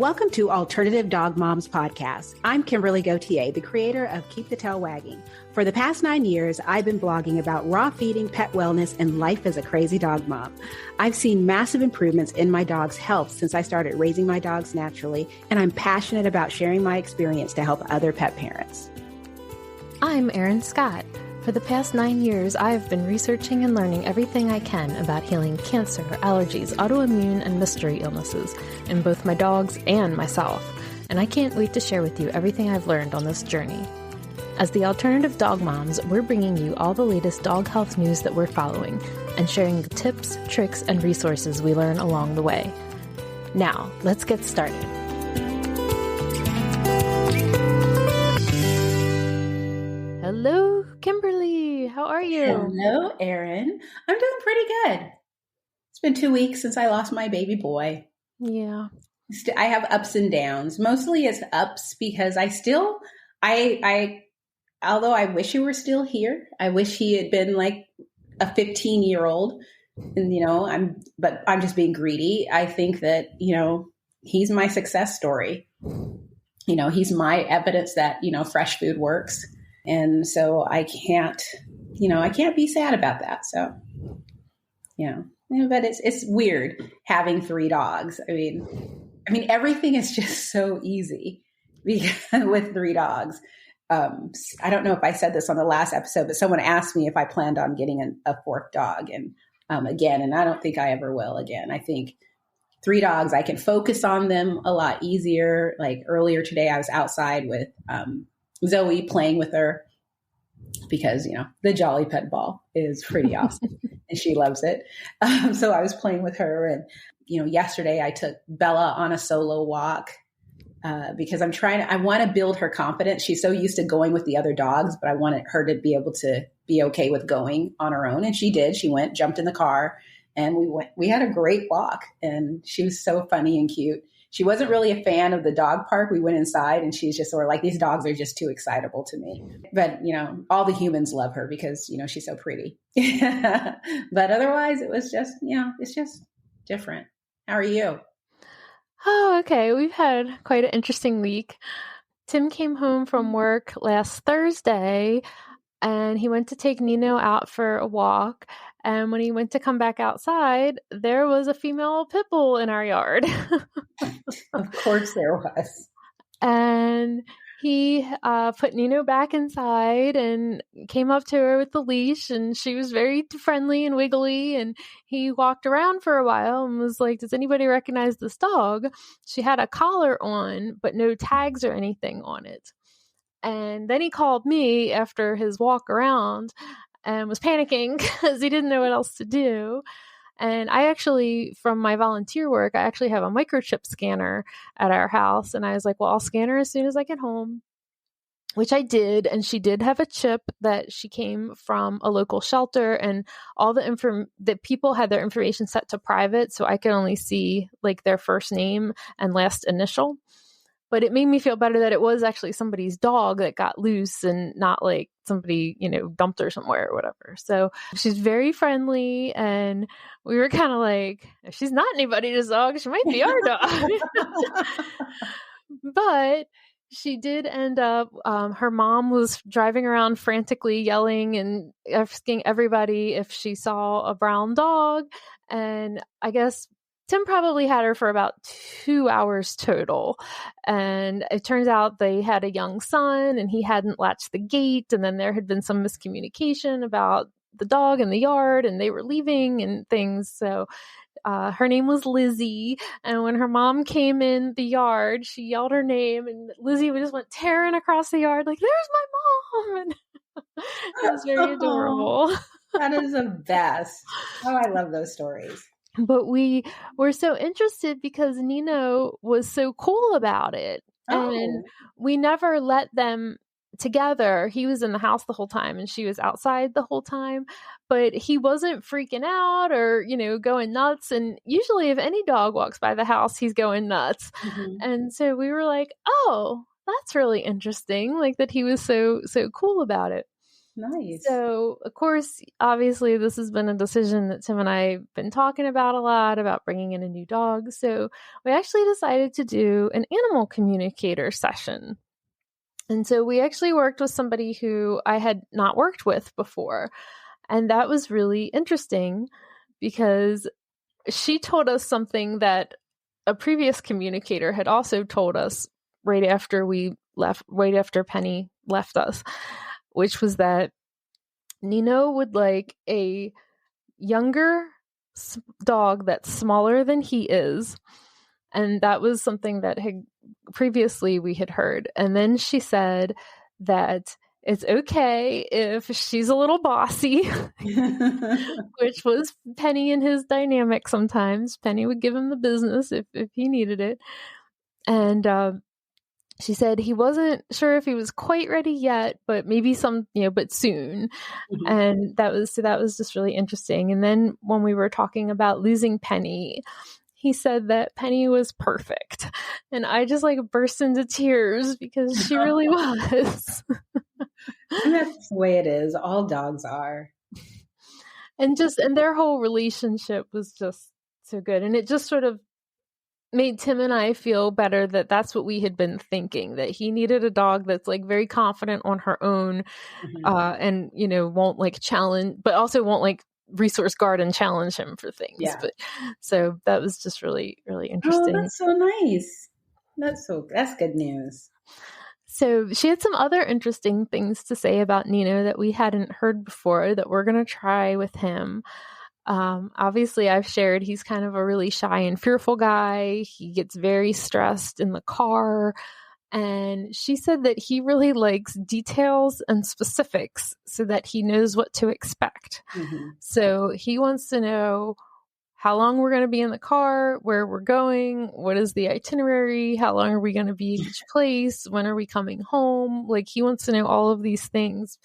Welcome to Alternative Dog Moms Podcast. I'm Kimberly Gauthier, the creator of Keep the Tail Wagging. For the past 9 years, I've been blogging about raw feeding, pet wellness, and life as a crazy dog mom. I've seen massive improvements in my dog's health since I started raising my dogs naturally, and I'm passionate about sharing my experience to help other pet parents. I'm Erin Scott. For the past 9 years, I have been researching and learning everything I can about healing cancer, allergies, autoimmune, and mystery illnesses in both my dogs and myself, and I can't wait to share with you everything I've learned on this journey. As the Alternative Dog Moms, we're bringing you all the latest dog health news that we're following and sharing the tips, tricks, and resources we learn along the way. Now, let's get started. Hello, Kimberly. How are you? Hello, Erin. I'm doing pretty good. It's been 2 weeks since I lost my baby boy. Yeah. I have ups and downs. Mostly it's ups because although I wish he were still here, I wish he had been like a 15-year-old, and but I'm just being greedy. I think that, he's my success story. He's my evidence that, fresh food works. And so I can't be sad about that. So, but it's weird having 3 dogs. I mean, everything is just so easy with 3 dogs. I don't know if I said this on the last episode, but someone asked me if I planned on getting a 4th dog and I don't think I ever will again. I think 3 dogs, I can focus on them a lot easier. Like earlier today, I was outside with, Zoe playing with her because, the Jolly Pet ball is pretty awesome and she loves it. So I was playing with her and, yesterday I took Bella on a solo walk because I want to build her confidence. She's so used to going with the other dogs, but I wanted her to be able to be okay with going on her own. And she did. She went, jumped in the car and we had a great walk and she was so funny and cute. She wasn't really a fan of the dog park. We went inside and she's just sort of like, these dogs are just too excitable to me. But, all the humans love her because, she's so pretty. But otherwise it was just, it's just different. How are you? Oh, okay. We've had quite an interesting week. Tim came home from work last Thursday and he went to take Neno out for a walk. And when he went to come back outside, there was a female pit bull in our yard. Of course there was. And he put Neno back inside and came up to her with the leash. And she was very friendly and wiggly. And he walked around for a while and was like, does anybody recognize this dog? She had a collar on, but no tags or anything on it. And then he called me after his walk around and was panicking because he didn't know what else to do. And I actually, from my volunteer work, I actually have a microchip scanner at our house. And I was like, well, I'll scan her as soon as I get home, which I did. And she did have a chip that she came from a local shelter, and all the people had their information set to private. So I could only see like their first name and last initial. But it made me feel better that it was actually somebody's dog that got loose and not like somebody, dumped her somewhere or whatever. So she's very friendly. And we were kind of like, if she's not anybody's dog, she might be our dog. But she did end up, her mom was driving around frantically yelling and asking everybody if she saw a brown dog. And I guess Tim probably had her for about 2 hours total. And it turns out they had a young son and he hadn't latched the gate. And then there had been some miscommunication about the dog in the yard and they were leaving and things. So her name was Lizzie. And when her mom came in the yard, she yelled her name and Lizzie just went tearing across the yard like, there's my mom. And it was very adorable. That is the best. Oh, I love those stories. But we were so interested because Neno was so cool about it. Oh. And we never let them together. He was in the house the whole time and she was outside the whole time. But he wasn't freaking out or, going nuts. And usually if any dog walks by the house, he's going nuts. Mm-hmm. And so we were like, oh, that's really interesting. Like that he was so cool about it. Nice. So, of course, obviously, this has been a decision that Tim and I have been talking about a lot about bringing in a new dog. So, we actually decided to do an animal communicator session. And so, we actually worked with somebody who I had not worked with before. And that was really interesting because she told us something that a previous communicator had also told us right after Penny left us, which was that Neno would like a younger dog that's smaller than he is. And that was something that had previously we had heard. And then she said that it's okay if she's a little bossy, which was Penny and his dynamic sometimes. Penny would give him the business if he needed it. And she said he wasn't sure if he was quite ready yet, but maybe but soon. Mm-hmm. And that was just really interesting. And then when we were talking about losing Penny, he said that Penny was perfect. And I just like burst into tears because she really was. And that's the way it is. All dogs are. And their whole relationship was just so good. And it just sort of made Tim and I feel better that that's what we had been thinking, that he needed a dog that's like very confident on her own, and, won't like challenge, but also won't like resource guard and challenge him for things. Yeah. But so that was just really, really interesting. Oh, that's so nice. That's good news. So she had some other interesting things to say about Neno that we hadn't heard before that we're going to try with him. Obviously, I've shared he's kind of a really shy and fearful guy. He gets very stressed in the car. And she said that he really likes details and specifics so that he knows what to expect. Mm-hmm. So he wants to know how long we're going to be in the car, where we're going, what is the itinerary, how long are we going to be at each place, when are we coming home? Like, he wants to know all of these things,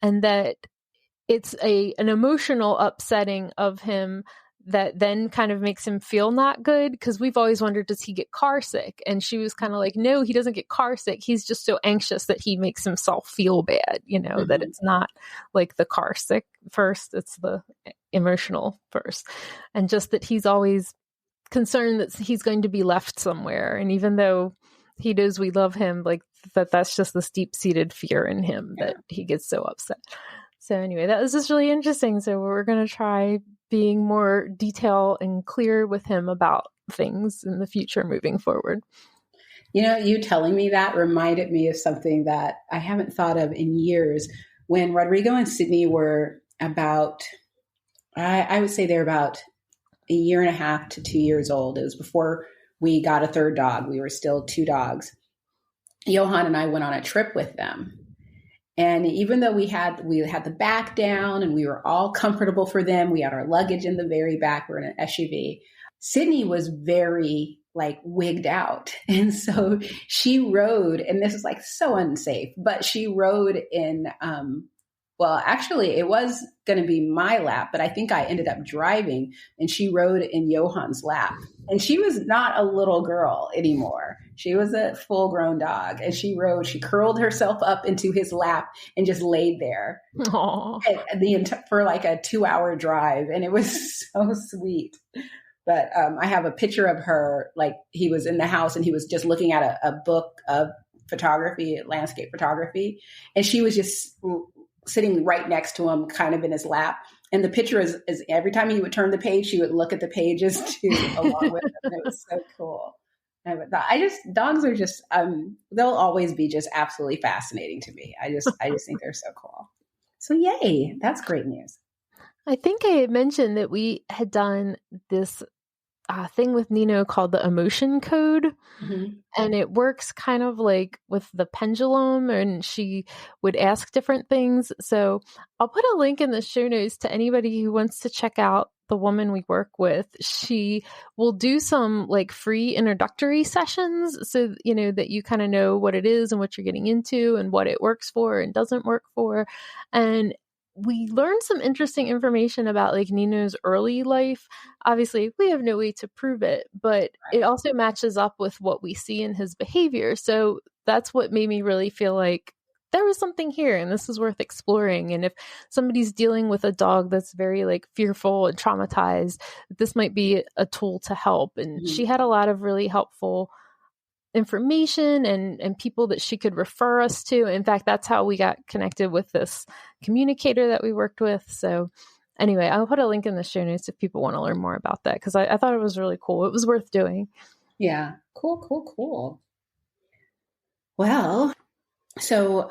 and that it's an emotional upsetting of him that then kind of makes him feel not good, because we've always wondered, does he get car sick? And she was kind of like, no, he doesn't get car sick. He's just so anxious that he makes himself feel bad, mm-hmm. that it's not like the car sick first, it's the emotional first. And just that he's always concerned that he's going to be left somewhere. And even though he knows we love him, like that's just this deep-seated fear in him that he gets so upset. So anyway, that was just really interesting. So we're going to try being more detailed and clear with him about things in the future moving forward. You telling me that reminded me of something that I haven't thought of in years. When Rodrigo and Sydney were about, I would say they're about 1.5 to 2 years old. It was before we got a third dog. We were still 2 dogs. Johan and I went on a trip with them. And even though we had the back down and we were all comfortable for them, we had our luggage in the very back, we're in an SUV. Sydney was very like wigged out. And so she rode, and this is like so unsafe, but she rode in, well, actually it was going to be my lap, but I think I ended up driving, and she rode in Johan's lap. And she was not a little girl anymore. She was a full-grown dog, and she curled herself up into his lap and just laid there for like a 2-hour drive. And it was so sweet. But I have a picture of her, like he was in the house and he was just looking at a book of photography, landscape photography. And she was just sitting right next to him, kind of in his lap. And the picture is every time he would turn the page, she would look at the pages too, along with him. And it was so cool. Dogs are just, they'll always be just absolutely fascinating to me. I just think they're so cool. So yay, that's great news. I think I had mentioned that we had done this thing with Neno called the emotion code. Mm-hmm. And it works kind of like with the pendulum, and she would ask different things. So I'll put a link in the show notes to anybody who wants to check out the woman we work with. She will do some like free introductory sessions, so that you kind of know what it is and what you're getting into and what it works for and doesn't work for. And we learned some interesting information about like Neno's early life. Obviously, we have no way to prove it, but it also matches up with what we see in his behavior. So that's what made me really feel like there was something here and this is worth exploring. And if somebody's dealing with a dog that's very like fearful and traumatized, this might be a tool to help. And she had a lot of really helpful information and people that she could refer us to. In fact, that's how we got connected with this communicator that we worked with. So anyway, I'll put a link in the show notes if people want to learn more about that, because I thought it was really cool. It was worth doing. Yeah. Cool. Well, so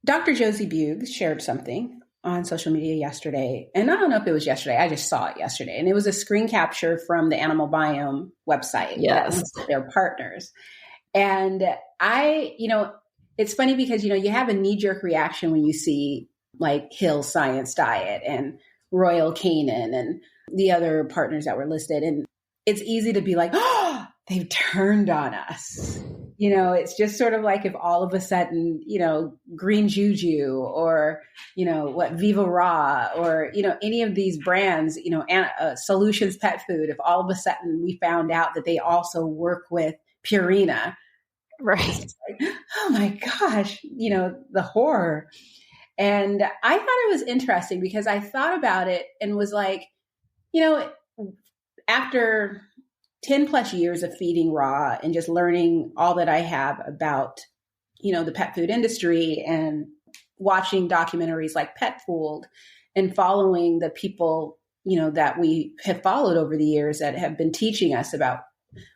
Dr. Josie Buggs shared something on social media yesterday. And I don't know if it was yesterday. I just saw it yesterday. And it was a screen capture from the Animal Biome website. Yes. That their partners. And it's funny because, you have a knee-jerk reaction when you see like Hill Science Diet and Royal Canin and the other partners that were listed. And it's easy to be like, oh, they've turned on us. It's just sort of like if all of a sudden, Green Juju or, Viva Raw or, any of these brands, Solutions Pet Food, if all of a sudden we found out that they also work with Purina. Right. Like, oh my gosh, the horror. And I thought it was interesting because I thought about it and was like, after 10 plus years of feeding raw and just learning all that I have about, the pet food industry and watching documentaries like Pet Fooled and following the people, that we have followed over the years that have been teaching us about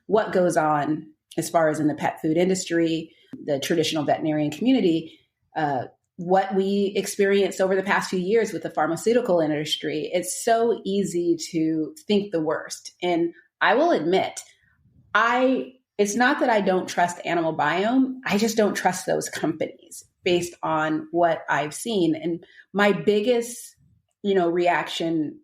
what goes on as far as in the pet food industry, the traditional veterinarian community, what we experienced over the past few years with the pharmaceutical industry. It's so easy to think the worst. And I will admit, it's not that I don't trust Animal Biome. I just don't trust those companies based on what I've seen. And my biggest, reaction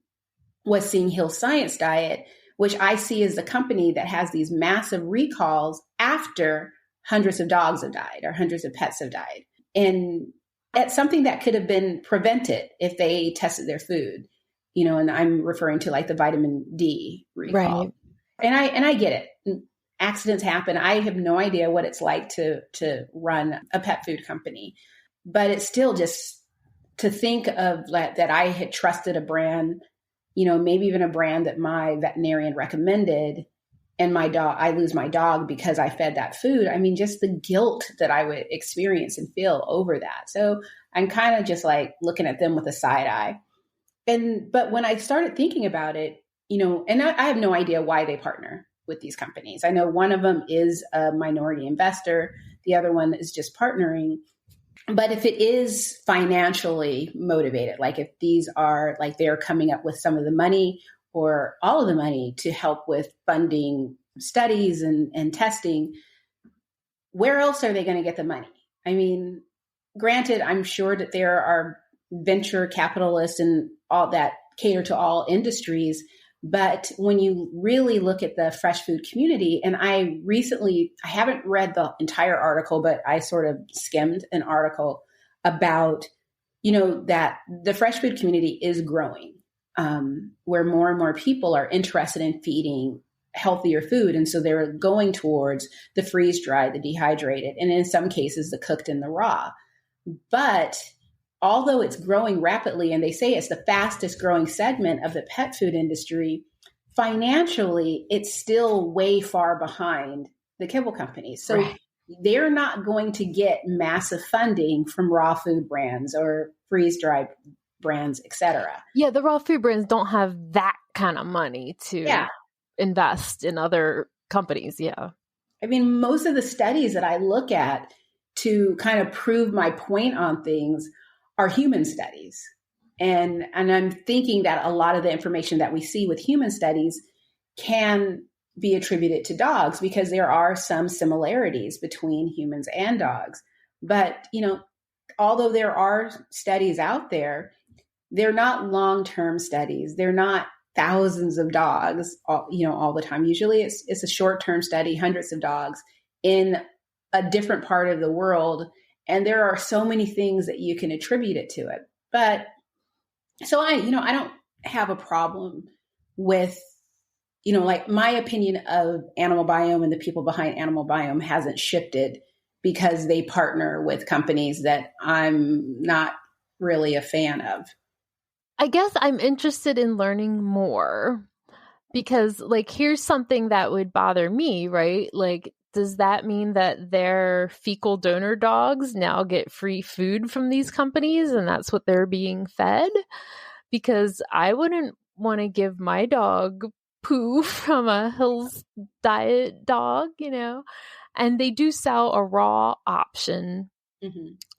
was seeing Hill Science Diet, which I see as a company that has these massive recalls after hundreds of dogs have died or hundreds of pets have died. And that's something that could have been prevented if they tested their food, and I'm referring to like the vitamin D recall. Right. And I get it. Accidents happen. I have no idea what it's like to run a pet food company, but it's still just to think of that I had trusted a brand, maybe even a brand that my veterinarian recommended, and I lose my dog because I fed that food. I mean, just the guilt that I would experience and feel over that. So I'm kind of just like looking at them with a side eye. But when I started thinking about it, and I have no idea why they partner with these companies. I know one of them is a minority investor. The other one is just partnering. But if it is financially motivated, like if these are like they're coming up with some of the money or all of the money to help with funding studies and testing, where else are they going to get the money? I mean, granted, I'm sure that there are venture capitalists and all that cater to all industries. But when you really look at the fresh food community, and I haven't read the entire article, but I sort of skimmed an article about, that the fresh food community is growing, where more and more people are interested in feeding healthier food. And so they're going towards the freeze-dried, the dehydrated, and in some cases, the cooked and the raw. But although it's growing rapidly, and they say it's the fastest growing segment of the pet food industry, financially, it's still way far behind the kibble companies. So they're not going to get massive funding from raw food brands or freeze-dried brands, et cetera. Yeah, the raw food brands don't have that kind of money to invest in other companies. Yeah. I mean, most of the studies that I look at to kind of prove my point on things are human studies. And I'm thinking that a lot of the information that we see with human studies can be attributed to dogs because there are some similarities between humans and dogs. But, although there are studies out there, they're not long-term studies. They're not thousands of dogs, all the time. Usually it's a short-term study, hundreds of dogs in a different part of the world. And there are so many things that you can attribute it to it. But so I don't have a problem with, like my opinion of Animal Biome and the people behind Animal Biome hasn't shifted because they partner with companies that I'm not really a fan of. I guess I'm interested in learning more because, like, here's something that would bother me, right? Like, does that mean that their fecal donor dogs now get free food from these companies and that's what they're being fed? Because I wouldn't want to give my dog poo from a Hills Diet dog, you know? And they do sell a raw option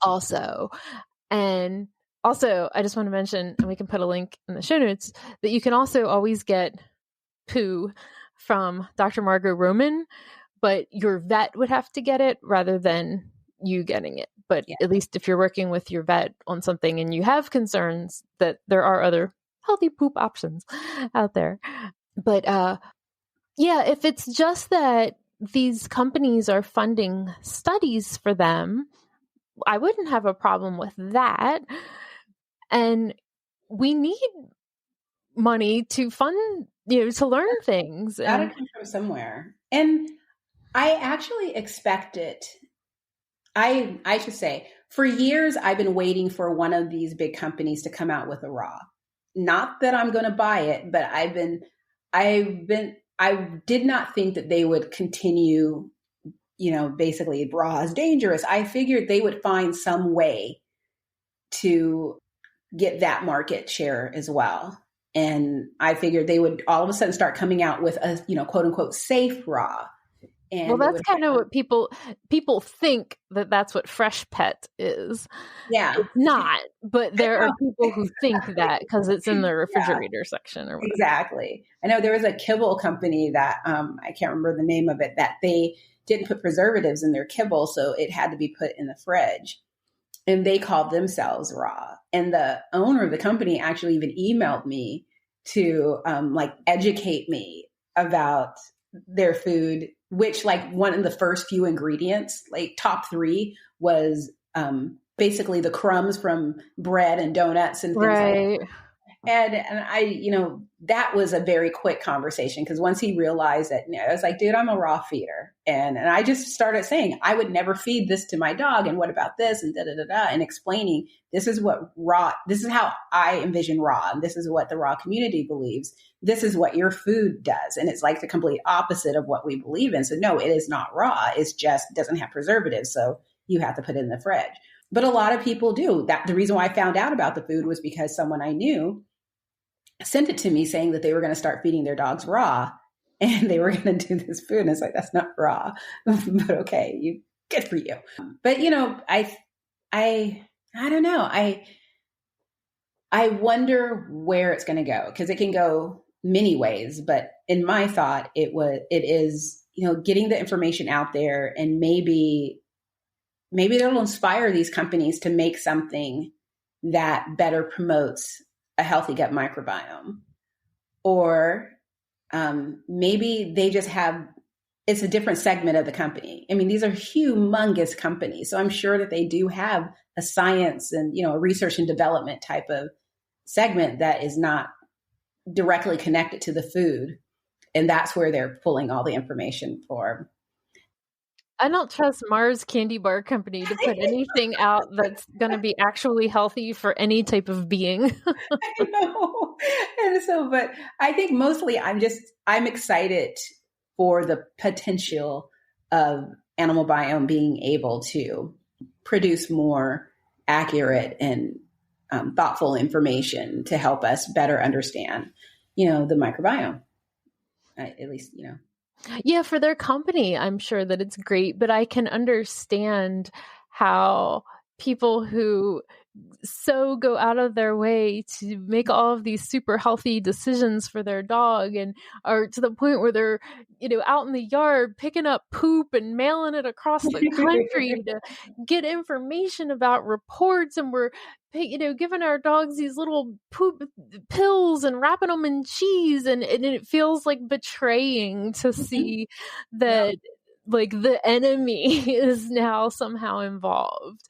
also. And also, I just want to mention, and we can put a link in the show notes, that you can also always get poo from Dr. Margot Roman, but your vet would have to get it rather than you getting it. But at least if you're working with your vet on something and you have concerns, that there are other healthy poop options out there. But if it's just that these companies are funding studies for them, I wouldn't have a problem with that. And we need money to fund, to learn things. Gotta come from somewhere. And I actually expect it. I should say, for years, I've been waiting for one of these big companies to come out with a raw. Not that I'm going to buy it, but I did not think that they would continue, basically raw is dangerous. I figured they would find some way to get that market share as well. And I figured they would all of a sudden start coming out with a, quote unquote, safe raw. And well, that's kind of what people think that's what Fresh Pet is. Yeah. It's not, but there are people who think that because it's in the refrigerator section or whatever. Exactly. I know there was a kibble company that, I can't remember the name of it, that they didn't put preservatives in their kibble, so it had to be put in the fridge. And they called themselves Raw. And the owner of the company actually even emailed me to educate me about their food, which one of the first few ingredients, top 3 was basically the crumbs from bread and donuts and things like that. And I, that was a very quick conversation because once he realized that, I was like, dude, I'm a raw feeder. And I just started saying, I would never feed this to my dog. And what about this? And and explaining, this is how I envision raw. And this is what the raw community believes. This is what your food does. And it's like the complete opposite of what we believe in. So no, it is not raw. It's just doesn't have preservatives. So you have to put it in the fridge. But a lot of people do. That the reason why I found out about the food was because someone I knew sent it to me saying that they were going to start feeding their dogs raw and they were going to do this food. And it's like, that's not raw, but okay, good for you. But, I don't know. I wonder where it's going to go because it can go many ways, but in my thought, it is, getting the information out there and maybe that'll inspire these companies to make something that better promotes a healthy gut microbiome. Or maybe they just it's a different segment of the company. I mean, these are humongous companies. So I'm sure that they do have a science and, a research and development type of segment that is not directly connected to the food. And that's where they're pulling all the information for. I don't trust Mars Candy Bar Company to put anything out that's going to be actually healthy for any type of being. I know. And so, but I think mostly I'm excited for the potential of Animal Biome being able to produce more accurate and thoughtful information to help us better understand, the microbiome, at least, Yeah, for their company, I'm sure that it's great, but I can understand how people who so go out of their way to make all of these super healthy decisions for their dog and are to the point where they're, out in the yard picking up poop and mailing it across the country to get information about reports. And we're, giving our dogs these little poop pills and wrapping them in cheese. And it feels like betraying to see that the enemy is now somehow involved.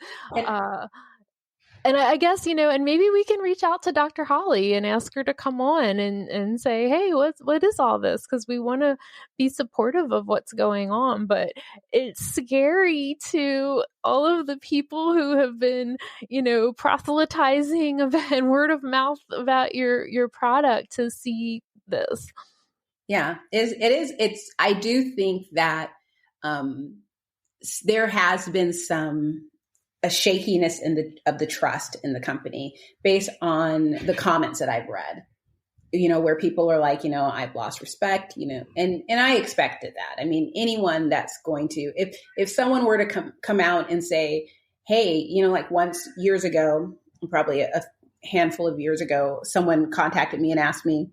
And I guess, and maybe we can reach out to Dr. Holly and ask her to come on and say, hey, what is all this? Because we want to be supportive of what's going on. But it's scary to all of the people who have been, proselytizing and word of mouth about your product to see this. Yeah, it is. I do think that there has been a shakiness of the trust in the company based on the comments that I've read, where people are like, I've lost respect, and I expected that. I mean, anyone that's going to, if someone were to come out and say, hey, like once years ago, probably a handful of years ago, someone contacted me and asked me,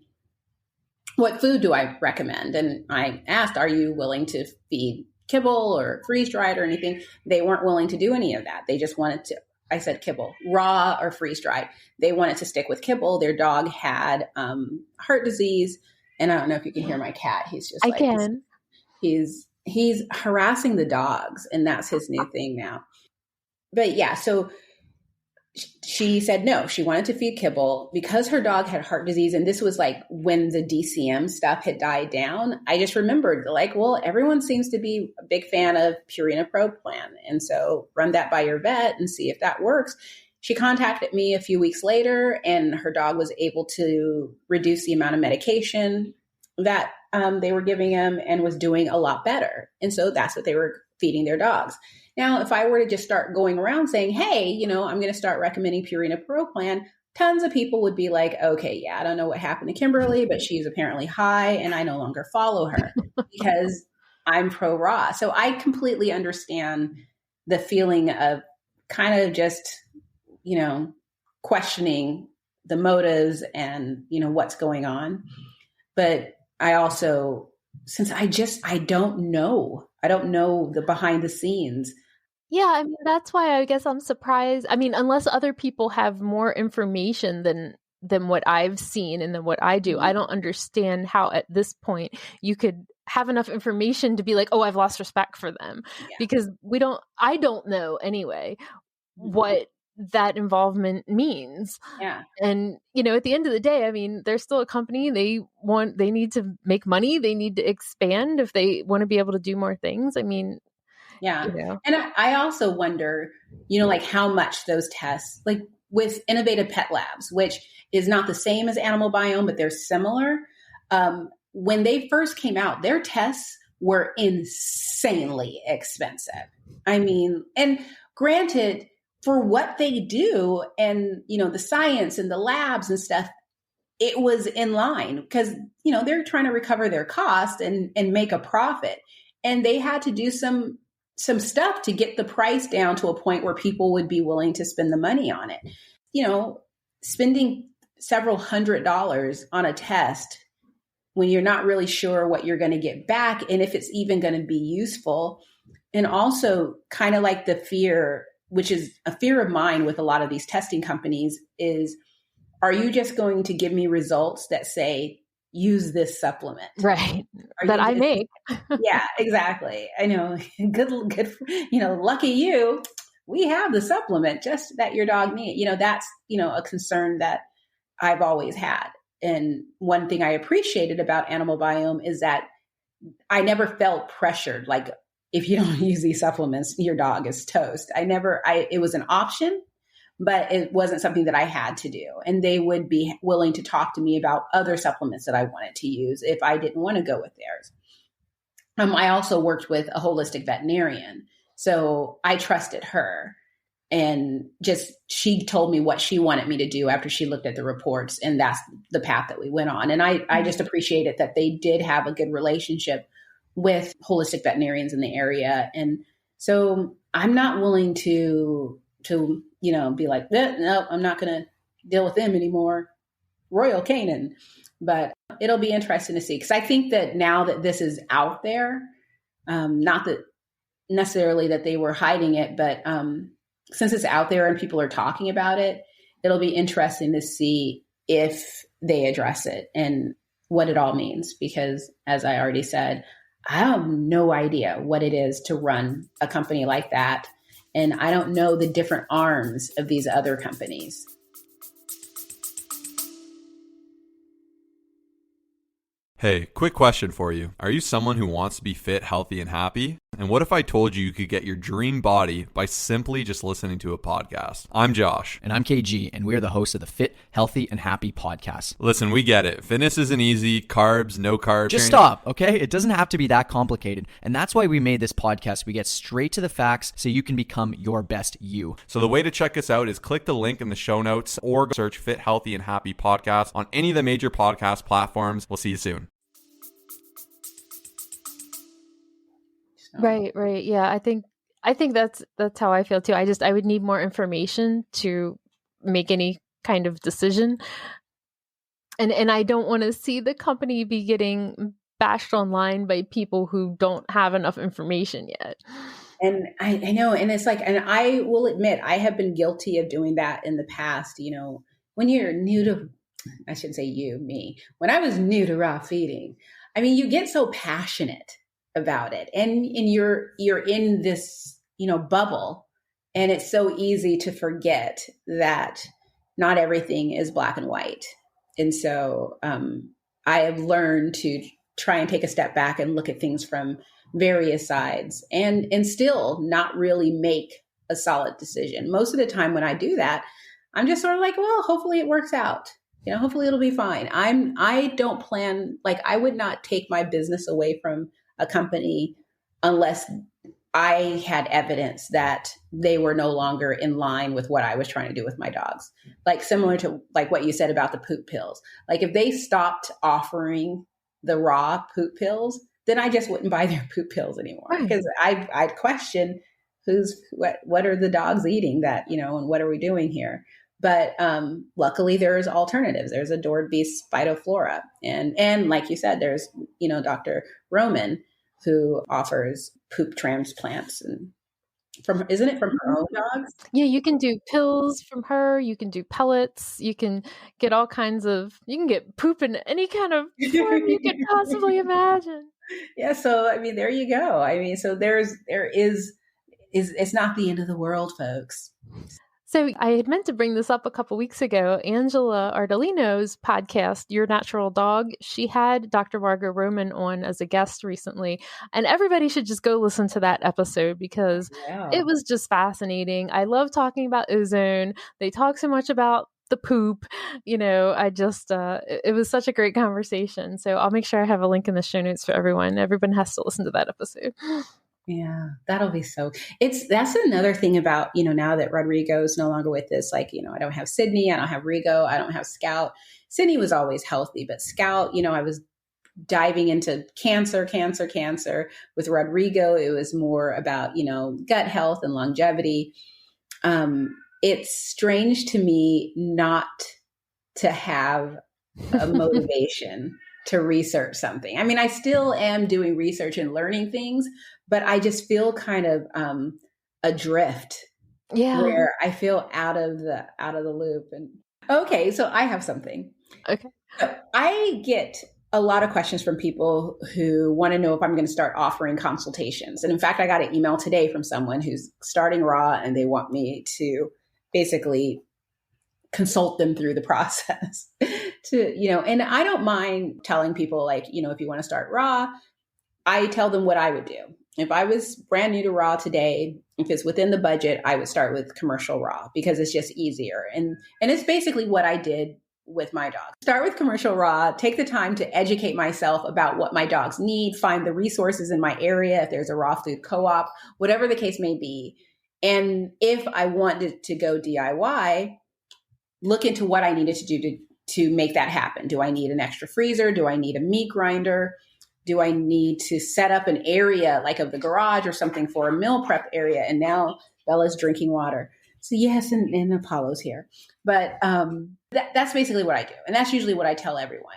what food do I recommend? And I asked, are you willing to feed kibble or freeze dried or anything? They weren't willing to do any of that. They just wanted to, I said kibble, raw or freeze dried. They wanted to stick with kibble. Their dog had heart disease. And I don't know if you can hear my cat. He's just he's harassing the dogs, and that's his new thing now. But yeah, so she said no, she wanted to feed kibble because her dog had heart disease. And this was like when the DCM stuff had died down. I just remembered well, everyone seems to be a big fan of Purina Pro Plan. And so run that by your vet and see if that works. She contacted me a few weeks later, and her dog was able to reduce the amount of medication that they were giving him and was doing a lot better. And so that's what they were feeding their dogs. Now, if I were to just start going around saying, hey, I'm going to start recommending Purina Pro Plan, tons of people would be like, okay, yeah, I don't know what happened to Kimberly, but she's apparently high and I no longer follow her because I'm pro raw. So I completely understand the feeling of kind of just, questioning the motives and, what's going on. But I also, since I don't know the behind the scenes. Yeah, I mean, that's why I guess I'm surprised. I mean, unless other people have more information than what I've seen and than what I do, I don't understand how at this point you could have enough information to be like, oh, I've lost respect for them. Yeah. Because I don't know anyway what that involvement means. Yeah. And, at the end of the day, I mean, they're still a company. They need to make money. They need to expand if they want to be able to do more things. I mean, yeah. And I also wonder, like how much those tests, like with Innovative Pet Labs, which is not the same as Animal Biome, but they're similar. When they first came out, their tests were insanely expensive. I mean, and granted, for what they do and, the science and the labs and stuff, it was in line because, they're trying to recover their cost and make a profit. And they had to do some stuff to get the price down to a point where people would be willing to spend the money on it. Spending several $100s on a test when you're not really sure what you're going to get back and if it's even going to be useful. And also kind of like the fear, which is a fear of mine with a lot of these testing companies, is, are you just going to give me results that say, use this supplement? Right. That I make. Yeah, exactly. I know. Good, lucky you. We have the supplement just that your dog needs. That's, a concern that I've always had. And one thing I appreciated about Animal Biome is that I never felt pressured. Like, if you don't use these supplements, your dog is toast. It was an option, but it wasn't something that I had to do. And they would be willing to talk to me about other supplements that I wanted to use if I didn't want to go with theirs. I also worked with a holistic veterinarian, so I trusted her. And she told me what she wanted me to do after she looked at the reports. And that's the path that we went on. And I just appreciated that they did have a good relationship with holistic veterinarians in the area. And so I'm not willing to be like, no, I'm not going to deal with them anymore. Royal Canin. But it'll be interesting to see. Because I think that now that this is out there, not that necessarily that they were hiding it, but since it's out there and people are talking about it, it'll be interesting to see if they address it and what it all means. Because as I already said, I have no idea what it is to run a company like that And I don't know the different arms of these other companies. Hey, quick question for you. Are you someone who wants to be fit, healthy, and happy? And what if I told you you could get your dream body by simply just listening to a podcast? I'm Josh. And I'm KG, and we are the hosts of the Fit, Healthy, and Happy podcast. Listen, we get it. Fitness isn't easy. Carbs, no carbs. Just stop, okay? It doesn't have to be that complicated. And that's why we made this podcast. We get straight to the facts so you can become your best you. So the way to check us out is click the link in the show notes or search Fit, Healthy, and Happy podcast on any of the major podcast platforms. We'll see you soon. Right. Yeah, I think that's how I feel too. I would need more information to make any kind of decision. And I don't want to see the company be getting bashed online by people who don't have enough information yet. And I know, and it's like, and I will admit, I have been guilty of doing that in the past. You know, when you're new to, I shouldn't say you, me, when I was new to raw feeding, I mean, you get so passionate about it, and you're in this, bubble, and it's so easy to forget that not everything is black and white. And so I have learned to try and take a step back and look at things from various sides, and still not really make a solid decision. Most of the time when I do that, I'm just sort of like, well, hopefully it works out. Hopefully it'll be fine. I don't plan, like, I would not take my business away from a company unless I had evidence that they were no longer in line with what I was trying to do with my dogs. Like, similar to like what you said about the poop pills. Like, if they stopped offering the raw poop pills, then I just wouldn't buy their poop pills anymore, because I'd question what are the dogs eating that, and what are we doing here? But luckily there's alternatives. There's Adored Beast Phytoflora. And like you said, there's, Dr. Roman, who offers poop transplants, and isn't it from her own dogs? Yeah, you can do pills from her. You can do pellets. You can get you can get poop in any kind of form you could possibly imagine. Yeah. So, I mean, there you go. I mean, so it's not the end of the world, folks. So I had meant to bring this up a couple weeks ago. Angela Ardolino's podcast, Your Natural Dog, she had Dr. Margot Roman on as a guest recently. And everybody should just go listen to that episode, because it was just fascinating. I love talking about ozone. They talk so much about the poop. It was such a great conversation. So I'll make sure I have a link in the show notes for everyone. Everyone has to listen to that episode. Yeah, that'll be that's another thing about, now that Rodrigo's no longer with us, like, I don't have Sydney, I don't have Rigo, I don't have Scout. Sydney was always healthy, but Scout, I was diving into cancer. With Rodrigo, it was more about, gut health and longevity. It's strange to me not to have a motivation to research something. I mean, I still am doing research and learning things, but I just feel kind of adrift, where I feel out of the loop. And okay, so I have something. Okay. So I get a lot of questions from people who want to know if I'm going to start offering consultations. And in fact, I got an email today from someone who's starting raw, and they want me to basically consult them through the process and I don't mind telling people, like, if you want to start raw, I tell them what I would do. If I was brand new to raw today, if it's within the budget, I would start with commercial raw, because it's just easier. And it's basically what I did with my dog. Start with commercial raw, take the time to educate myself about what my dogs need, find the resources in my area, if there's a raw food co-op, whatever the case may be. And if I wanted to go DIY, look into what I needed to do to make that happen. Do I need an extra freezer? Do I need a meat grinder? Do I need to set up an area like of the garage or something for a meal prep area? And now Bella's drinking water. So yes, and Apollo's here. But that's basically what I do. And that's usually what I tell everyone.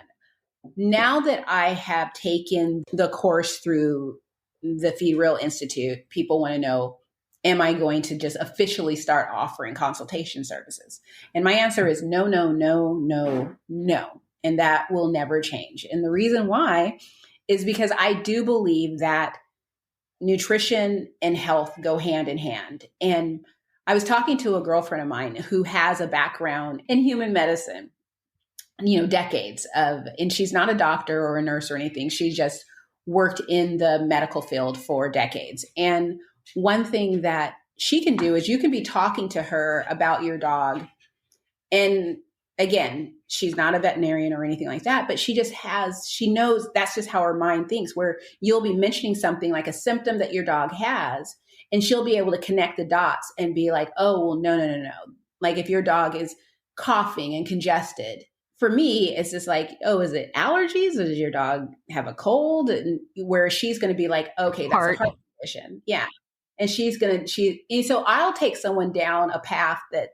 Now that I have taken the course through the Feed Real Institute, people want to know, am I going to just officially start offering consultation services? And my answer is no. And that will never change. And the reason why is because I do believe that nutrition and health go hand in hand. And I was talking to a girlfriend of mine who has a background in human medicine, decades of, and she's not a doctor or a nurse or anything. She just worked in the medical field for decades. And one thing that she can do is you can be talking to her about your dog. And again, she's not a veterinarian or anything like that, but she knows that's just how her mind thinks, where you'll be mentioning something like a symptom that your dog has, and she'll be able to connect the dots and be like, oh, well, no. Like if your dog is coughing and congested, for me, it's just like, oh, is it allergies? Or does your dog have a cold? And where she's going to be like, okay, that's a heart condition. Yeah. And so I'll take someone down a path that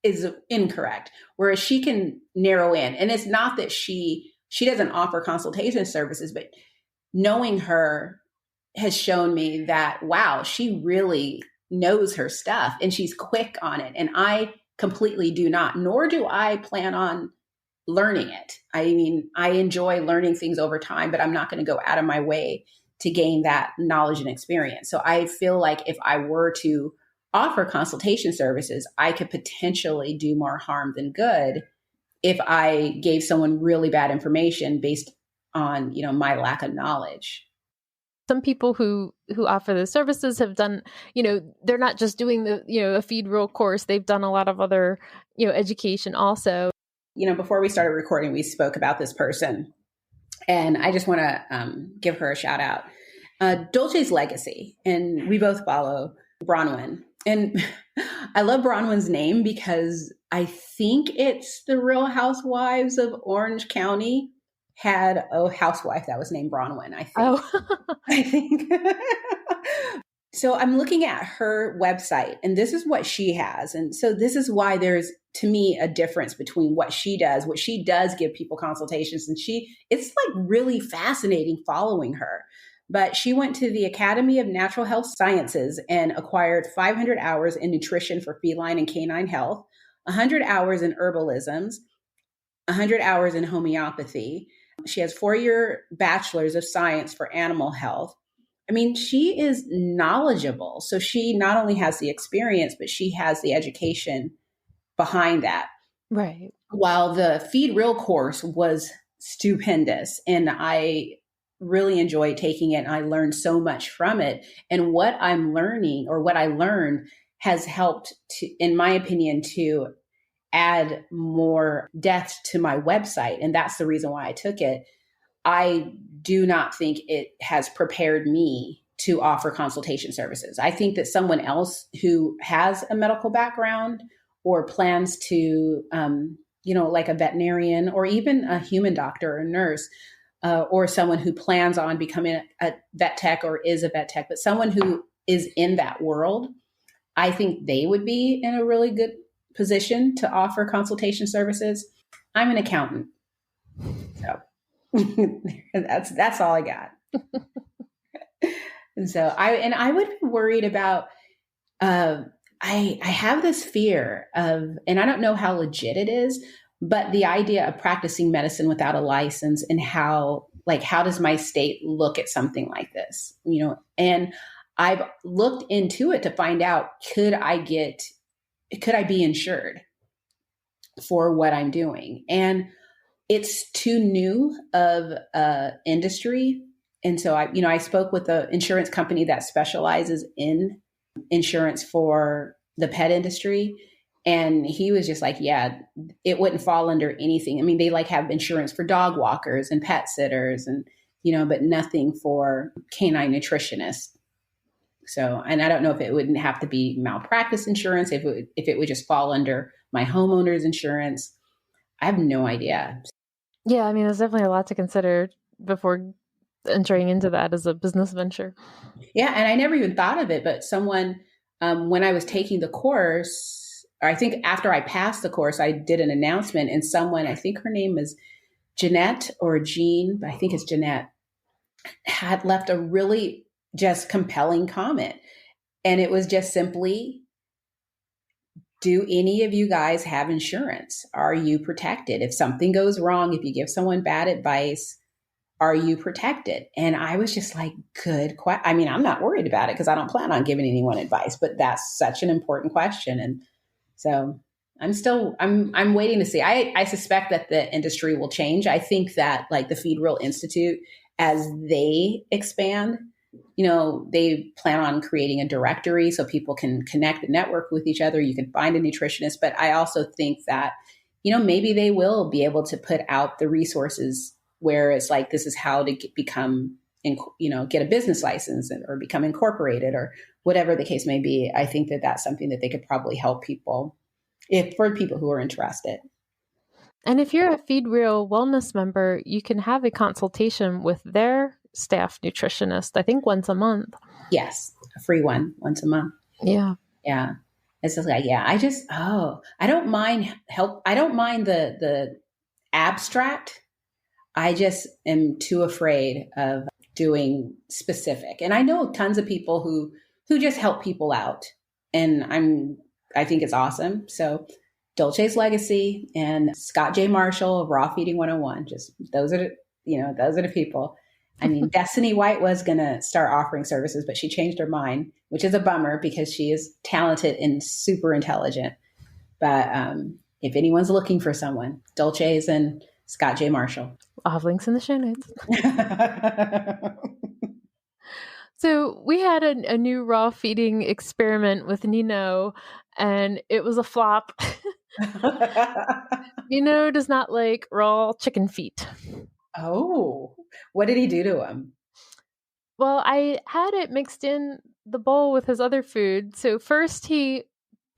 is incorrect, whereas she can narrow in. And it's not that she doesn't offer consultation services, but knowing her has shown me that, wow, she really knows her stuff and she's quick on it. And I completely do not, nor do I plan on learning it. I mean, I enjoy learning things over time, but I'm not going to go out of my way to gain that knowledge and experience. So I feel like if I were to offer consultation services, I could potentially do more harm than good if I gave someone really bad information based on, my lack of knowledge. Some people who offer the services have done, they're not just doing a feed rule course. They've done a lot of other, education also. Before we started recording, we spoke about this person, and I just want to give her a shout out. Dolce's Legacy, and we both follow Bronwyn. And I love Bronwyn's name because I think it's the Real Housewives of Orange County had a housewife that was named Bronwyn, I think. Oh. I think. So I'm looking at her website, and this is what she has. And so this is why there's, to me, a difference between what she does give people consultations. And it's like really fascinating following her. But she went to the Academy of Natural Health Sciences and acquired 500 hours in nutrition for feline and canine health, 100 hours in herbalisms, 100 hours in homeopathy. She has 4-year bachelor's of science for animal health. I mean, she is knowledgeable. So she not only has the experience, but she has the education behind that. Right. While the Feed Real course was stupendous, and I really enjoyed taking it, and I learned so much from it. And what I'm learning, or what I learned, has helped to, in my opinion, to add more depth to my website. And that's the reason why I took it. I do not think it has prepared me to offer consultation services. I think that someone else who has a medical background or plans to, like a veterinarian or even a human doctor or a nurse, or someone who plans on becoming a vet tech or is a vet tech, but someone who is in that world, I think they would be in a really good position to offer consultation services. I'm an accountant, so that's all I got. And so I would be worried about. I have this fear of, and I don't know how legit it is, but the idea of practicing medicine without a license, and how does my state look at something like this? And I've looked into it to find out, could I be insured for what I'm doing? And it's too new of an industry. And so I spoke with an insurance company that specializes in insurance for the pet industry. And he was just like, yeah, it wouldn't fall under anything. I mean, they have insurance for dog walkers and pet sitters and, but nothing for canine nutritionists. So, and I don't know if it wouldn't have to be malpractice insurance, if it would just fall under my homeowner's insurance. I have no idea. Yeah, I mean, there's definitely a lot to consider before entering into that as a business venture. Yeah, and I never even thought of it, but someone, when I was taking the course, or I think after I passed the course, I did an announcement, and someone, I think her name is Jeanette or Jean, but I think it's Jeanette, had left a really just compelling comment. And it was just simply, do any of you guys have insurance? Are you protected? If something goes wrong, if you give someone bad advice, are you protected? And I was just like, I mean, I'm not worried about it because I don't plan on giving anyone advice, but that's such an important question. And so I'm waiting to see. I suspect that the industry will change. I think that like the Feed Real Institute, as they expand, they plan on creating a directory so people can connect and network with each other. You can find a nutritionist, but I also think that, maybe they will be able to put out the resources where it's like, this is how to get a business license or become incorporated or whatever the case may be. I think that that's something that they could probably help people for people who are interested. And if you're a Feed Real Wellness member, you can have a consultation with their staff nutritionist, I think once a month. Yes. A free one once a month. Yeah. Yeah. It's just like, I don't mind help. I don't mind the abstract. I just am too afraid of doing specific. And I know tons of people who just help people out. And I think it's awesome. So Dolce's Legacy and Scott J. Marshall of Raw Feeding 101, just those are the people. I mean, Destiny White was going to start offering services, but she changed her mind, which is a bummer because she is talented and super intelligent. But if anyone's looking for someone, Dolce's and Scott J. Marshall. I'll have links in the show notes. So we had a new raw feeding experiment with Neno, and it was a flop. Neno does not like raw chicken feet. Oh, what did he do to him? Well, I had it mixed in the bowl with his other food. So first he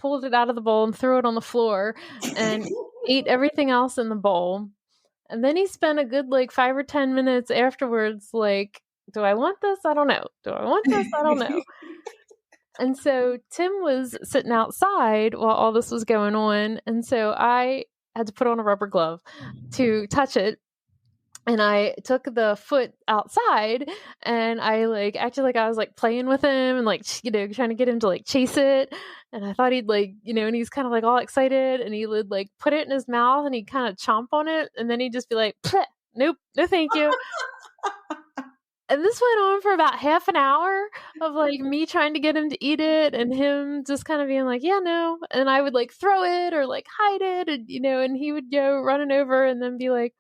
pulled it out of the bowl and threw it on the floor and ate everything else in the bowl. And then he spent a good 5 or 10 minutes afterwards, like, do I want this? I don't know. Do I want this? I don't know. And so Tim was sitting outside while all this was going on. And so I had to put on a rubber glove to touch it. And I took the foot outside and I acted like I was playing with him and trying to get him to chase it. And I thought he'd and he's kind of all excited and he would put it in his mouth and he'd kind of chomp on it. And then he'd just be like, nope, no thank you. And this went on for about half an hour of me trying to get him to eat it and him just kind of being like, yeah, no. And I would throw it or hide it and, and he would go running over and then be like,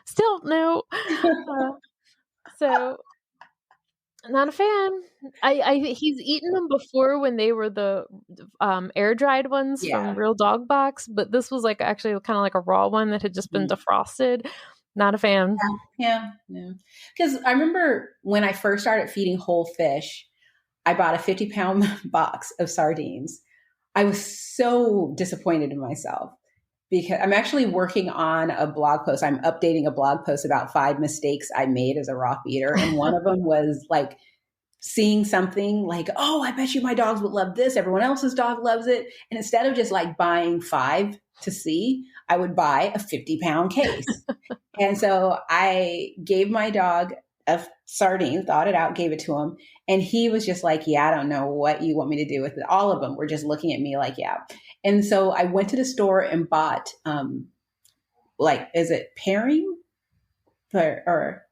still no. So not a fan. He's eaten them before when they were the air dried ones from Real Dog Box, but this was actually kind of a raw one that had just been defrosted. Not a fan. Yeah. Because I remember when I first started feeding whole fish, I bought a 50-pound box of sardines. I was so disappointed in myself because I'm actually working on a blog post. I'm updating a blog post about 5 mistakes I made as a raw feeder. And one of them was seeing something oh, I bet you my dogs would love this. Everyone else's dog loves it. And instead of just buying 5 to see, I would buy a 50-pound case. And so I gave my dog a sardine, thawed it out, gave it to him. And he was just like, yeah, I don't know what you want me to do with it. All of them were just looking at me like, yeah. And so I went to the store and bought, is it pairing? Or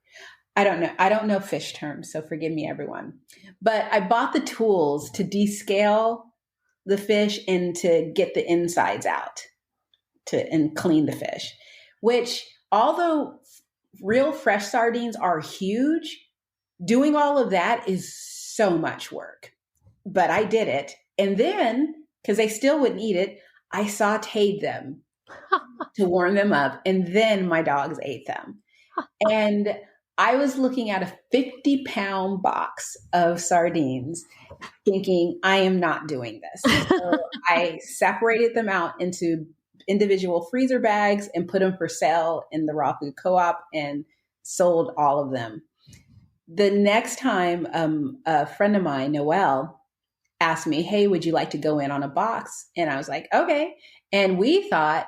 I don't know. I don't know fish terms, so forgive me, everyone. But I bought the tools to descale the fish and to get the insides out and clean the fish, which although real fresh sardines are huge, doing all of that is so much work. But I did it. And then, because they still wouldn't eat it, I sauteed them to warm them up. And then my dogs ate them. And I was looking at a 50-pound box of sardines thinking, I am not doing this. So I separated them out into individual freezer bags and put them for sale in the raw food co-op and sold all of them. The next time a friend of mine, Noelle, asked me, hey, would you like to go in on a box? And I was like, okay. And we thought,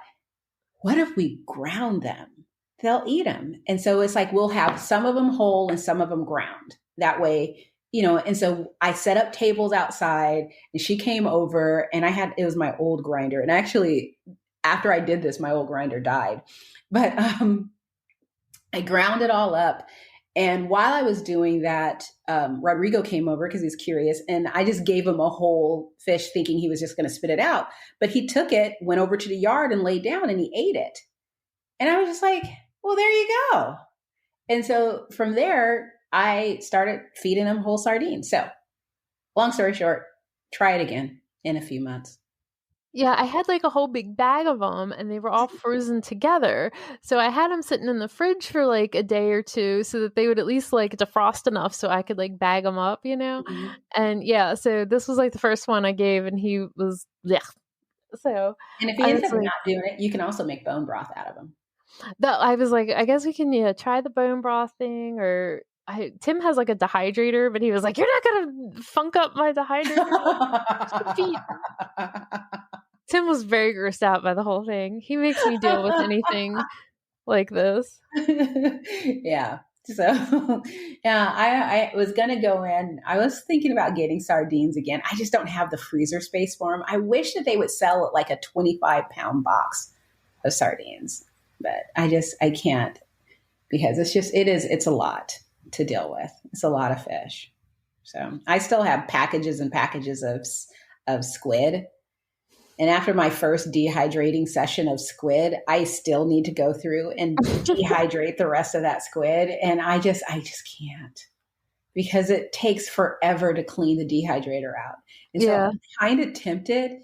what if we ground them? They'll eat them. And so it's we'll have some of them whole and some of them ground. That way, and so I set up tables outside and she came over and it was my old grinder. And actually, after I did this, my old grinder died. But I ground it all up And while I was doing that, Rodrigo came over because he's curious, and I just gave him a whole fish thinking he was just going to spit it out. But he took it, went over to the yard and laid down and he ate it. And I was just like, well, there you go. And so from there, I started feeding him whole sardines. So long story short, try it again in a few months. Yeah, I had like a whole big bag of them and they were all frozen together. So I had them sitting in the fridge for like a day or two so that they would at least like defrost enough so I could like bag them up, you know? Mm-hmm. And yeah, so this was like the first one I gave and he was, yeah. So, and if he ends up not doing it, you can also make bone broth out of them. I was like, I guess we can try the bone broth thing, or Tim has like a dehydrator, but he was like, you're not gonna funk up my dehydrator. Tim was very grossed out by the whole thing. He makes me deal with anything like this. Yeah. So yeah, I was gonna go in. I was thinking about getting sardines again. I just don't have the freezer space for them. I wish that they would sell like a 25-pound box of sardines. But I can't, because it's a lot to deal with. It's a lot of fish. So I still have packages and packages of squid. And after my first dehydrating session of squid, I still need to go through and dehydrate the rest of that squid. And I just can't, because it takes forever to clean the dehydrator out. And so I'm kind of tempted.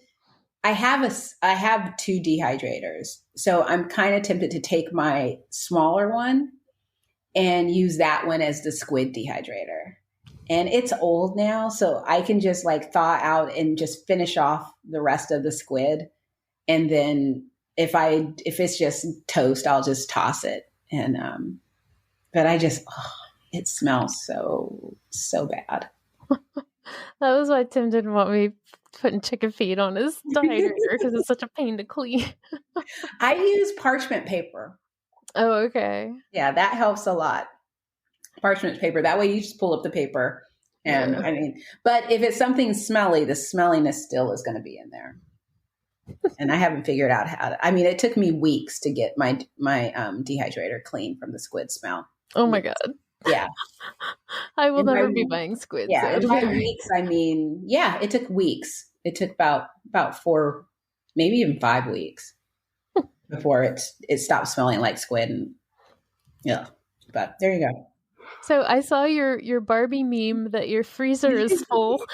I have 2 dehydrators. So I'm kind of tempted to take my smaller one and use that one as the squid dehydrator. And it's old now, so I can just like thaw out and just finish off the rest of the squid. And then if it's just toast, I'll just toss it. And but it smells so bad. That was why Tim didn't want me putting chicken feed on his dehydrator, because it's such a pain to clean. I use parchment paper. Oh, okay. Yeah, that helps a lot. Parchment paper. That way you just pull up the paper. And I mean, but if it's something smelly, the smelliness still is going to be in there. And I haven't figured out how to. I mean, it took me weeks to get my dehydrator clean from the squid smell. Oh my God. Yeah. I will never be buying squid. Yeah. So. By weeks, I mean, yeah, it took weeks. It took about 4, maybe even 5 weeks before it stopped smelling like squid. And yeah, but there you go. So I saw your Barbie meme that your freezer is full.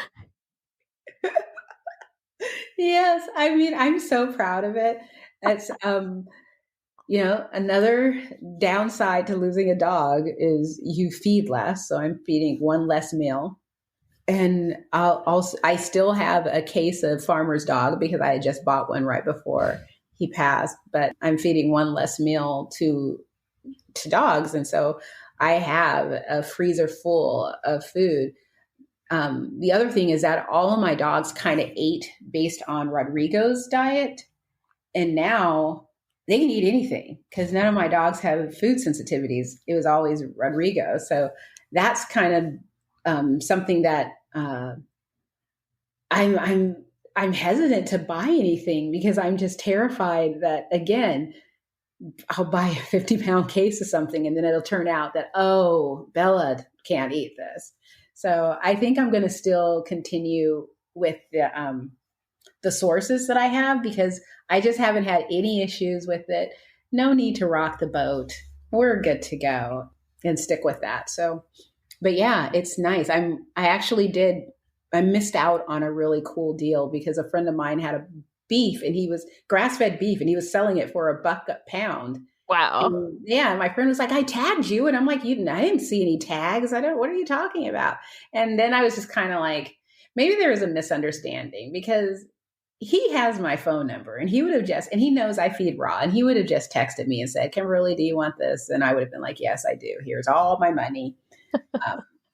Yes. I mean, I'm so proud of it. It's, another downside to losing a dog is you feed less. So I'm feeding one less meal. And I still have a case of Farmer's Dog because I had just bought one right before he passed, but I'm feeding one less meal to dogs. And so I have a freezer full of food. The other thing is that all of my dogs kind of ate based on Rodrigo's diet. And now they can eat anything because none of my dogs have food sensitivities. It was always Rodrigo. So that's kind of something that I'm hesitant to buy anything because I'm just terrified that, again, I'll buy a 50-pound case of something and then it'll turn out that, oh, Bella can't eat this. So I think I'm going to still continue with the sources that I have because I just haven't had any issues with it. No need to rock the boat. We're good to go and stick with that. So, but yeah, it's nice. I missed out on a really cool deal because a friend of mine had a beef and he was grass-fed beef and he was selling it for $1 a pound. Wow. And yeah. My friend was like, I tagged you. And I'm like, I didn't see any tags. What are you talking about? And then I was just kind of like, maybe there was a misunderstanding because he has my phone number and he would have and he knows I feed raw and he would have just texted me and said, Kimberly, do you want this? And I would have been like, yes, I do. Here's all my money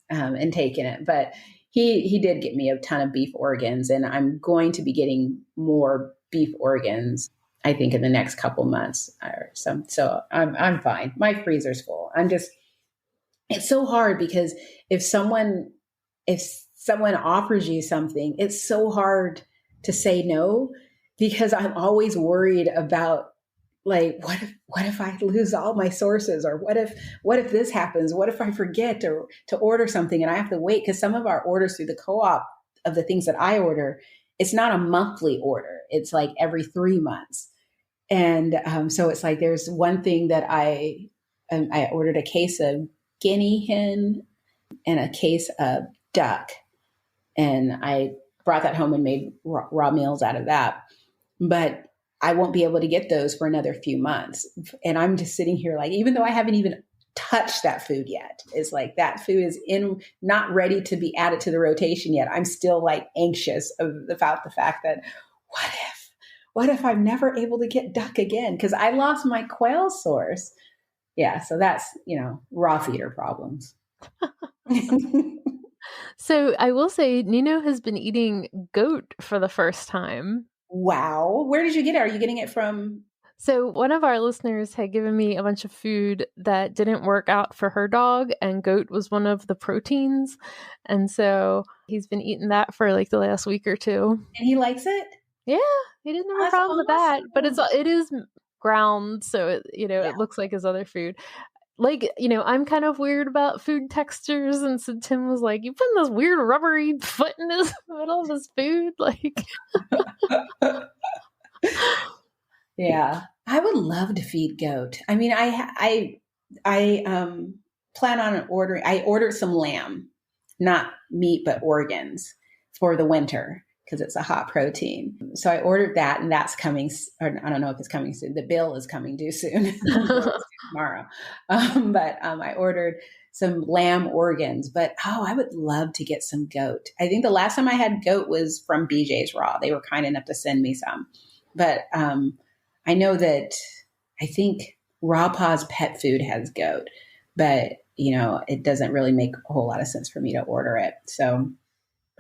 and taken it. But he did get me a ton of beef organs and I'm going to be getting more beef organs, I think, in the next couple months or so. So I'm fine. My freezer's full. It's so hard because if someone offers you something, it's so hard to say no because I'm always worried about like, what if I lose all my sources, or what if this happens? What if I forget to order something and I have to wait? Because some of our orders through the co-op of the things that I order, it's not a monthly order. It's like every 3 months. And so it's like, there's one thing that I ordered a case of guinea hen and a case of duck. And I brought that home and made raw meals out of that. But I won't be able to get those for another few months. And I'm just sitting here like, even though I haven't even touched that food yet, it's like that food is not ready to be added to the rotation yet. I'm still like anxious about the fact that what if I'm never able to get duck again? Because I lost my quail source. Yeah. So that's, raw feeder problems. So I will say Neno has been eating goat for the first time. Wow. Where did you get it? Are you getting it from? So one of our listeners had given me a bunch of food that didn't work out for her dog, and goat was one of the proteins. And so he's been eating that for like the last week or two. And he likes it? Yeah, he didn't have a problem with that. But it is ground, so it looks like his other food. Like, I'm kind of weird about food textures, and so Tim was like, "You putting this weird rubbery foot in the middle of his food?" Like, yeah, I would love to feed goat. I mean, I plan on ordering. I ordered some lamb, not meat but organs, for the winter because it's a hot protein. So I ordered that, and that's coming. Or I don't know if it's coming soon. The bill is coming due soon tomorrow. But I ordered some lamb organs. But I would love to get some goat. I think the last time I had goat was from BJ's Raw. They were kind enough to send me some. But I know that I think Raw Paws Pet Food has goat, but it doesn't really make a whole lot of sense for me to order it. So.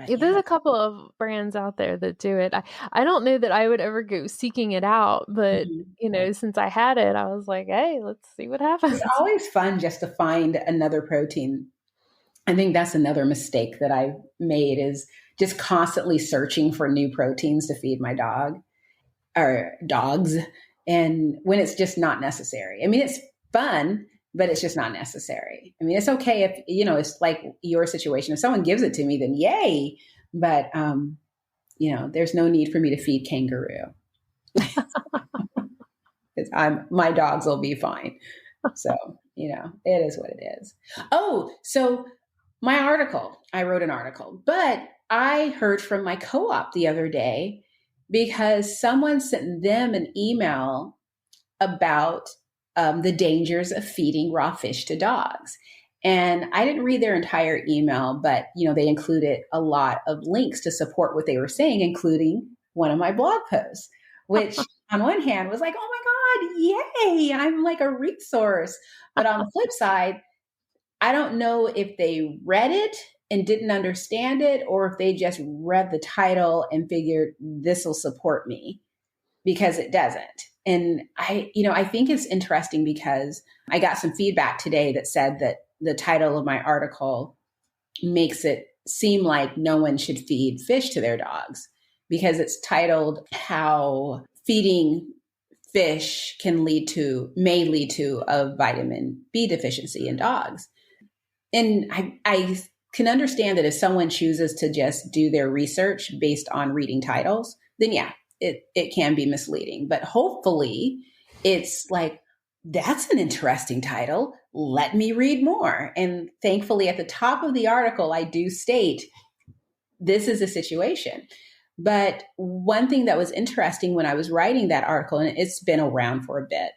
There's a couple of brands out there that do it. I don't know that I would ever go seeking it out, but since I had it, I was like, hey, let's see what happens. It's always fun just to find another protein. I think that's another mistake that I've made, is just constantly searching for new proteins to feed my dog or dogs. And when it's just not necessary. I mean, it's fun, but it's just not necessary. I mean, it's okay if, it's like your situation. If someone gives it to me, then yay. But, there's no need for me to feed kangaroo. My dogs will be fine. So, it is what it is. Oh, so I wrote an article, but I heard from my co-op the other day because someone sent them an email about the dangers of feeding raw fish to dogs. And I didn't read their entire email, but, they included a lot of links to support what they were saying, including one of my blog posts, which on one hand was like, oh my God, yay, I'm like a resource. But on the flip side, I don't know if they read it and didn't understand it, or if they just read the title and figured this will support me, because it doesn't. And I think it's interesting because I got some feedback today that said that the title of my article makes it seem like no one should feed fish to their dogs, because it's titled How Feeding Fish may lead to a vitamin B deficiency in dogs. And I can understand that if someone chooses to just do their research based on reading titles, then yeah, it can be misleading. But hopefully it's like, that's an interesting title. Let me read more. And thankfully at the top of the article, I do state this is a situation. But one thing that was interesting when I was writing that article, and it's been around for a bit,